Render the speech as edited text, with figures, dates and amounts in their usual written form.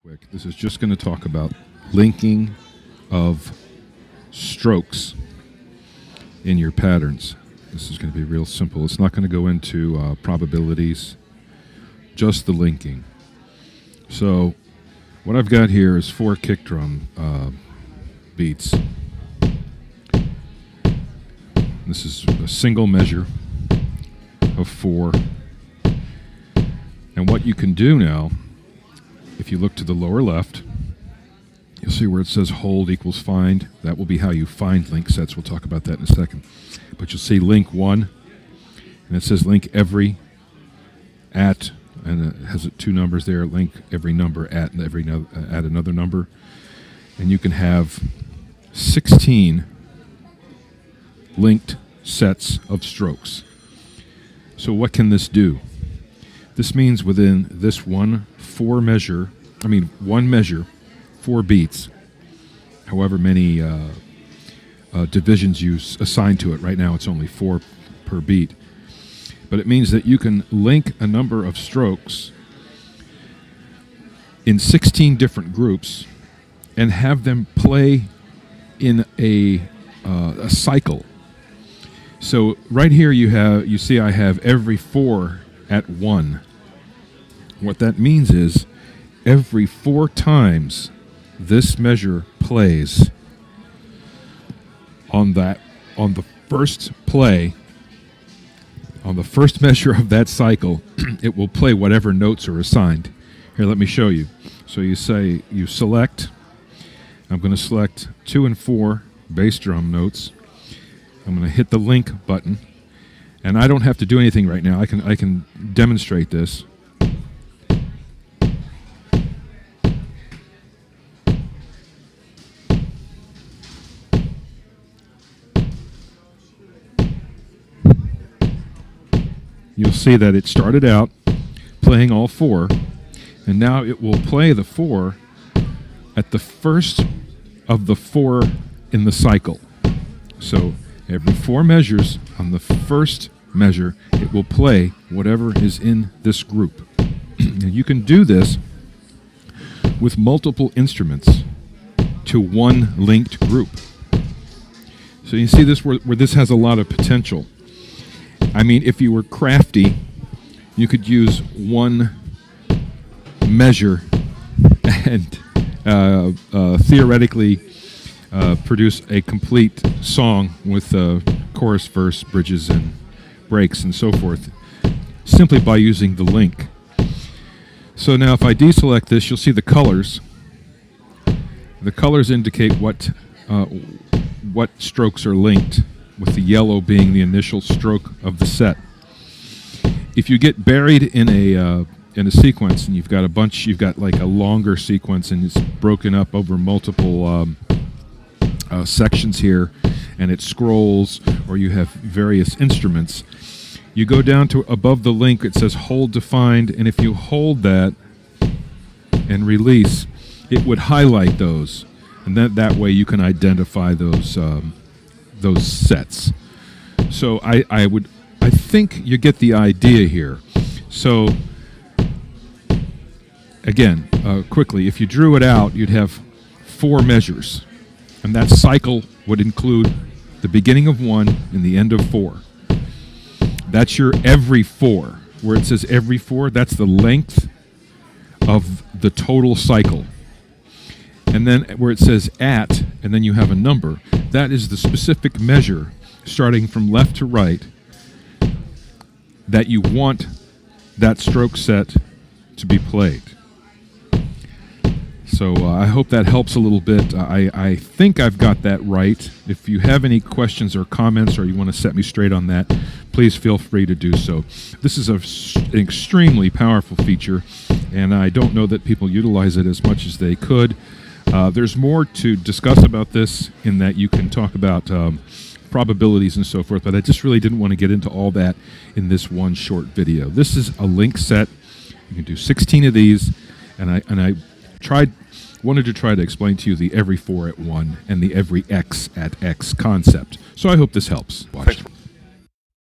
Quick. This is just going to talk about linking of strokes in your patterns. This is going to be real simple. It's not going to go into probabilities, just the linking. So what I've got here is 4 kick drum beats. This is a single measure of 4. And what you can do now, if you look to the lower left, you'll see where it says hold equals find. That will be how you find link sets. We'll talk about that in a second. But you'll see link 1, and it says link every at, and it has 2 numbers there, link every number at add another number. And you can have 16 linked sets of strokes. So what can this do? This means within this one measure, 4 beats, however many divisions you assign to it. Right now it's only 4 per beat. But it means that you can link a number of strokes in 16 different groups and have them play in a cycle. So right here you see I have every 4 at 1. What that means is every 4 times this measure plays on the first play, on the first measure of that cycle, it will play whatever notes are assigned. Here, let me show you. So you select, I'm going to select 2 and 4 bass drum notes. I'm going to hit the link button, and I don't have to do anything right now. I can demonstrate this. You'll see that it started out playing all 4, and now it will play the 4 at the first of the 4 in the cycle. So every 4 measures, on the first measure, it will play whatever is in this group. And you can do this with multiple instruments to one linked group. So you see this where this has a lot of potential. I mean, if you were crafty, you could use one measure and theoretically produce a complete song with chorus, verse, bridges, and breaks, and so forth, simply by using the link. So now if I deselect this, you'll see the colors. The colors indicate what strokes are linked, with the yellow being the initial stroke of the set. If you get buried in a sequence and you've got like a longer sequence and it's broken up over multiple sections here, and it scrolls, or you have various instruments, you go down to above the link, it says hold to find, and if you hold that and release, it would highlight those, and that way you can identify those sets. So I think you get the idea here. So again, quickly, if you drew it out, you'd have 4 measures, and that cycle would include the beginning of 1 and the end of 4. That's your every 4. Where it says every 4, that's the length of the total cycle. And then where it says at, and then you have a number, that is the specific measure, starting from left to right, that you want that stroke set to be played. So I hope that helps a little bit. I think I've got that right. If you have any questions or comments, or you want to set me straight on that, please feel free to do so. This is an extremely powerful feature, and I don't know that people utilize it as much as they could. There's more to discuss about this, in that you can talk about probabilities and so forth, but I just really didn't want to get into all that in this one short video. This is a link set. You can do 16 of these, and I wanted to try to explain to you the every 4 at 1 and the every X at X concept. So I hope this helps. Watch.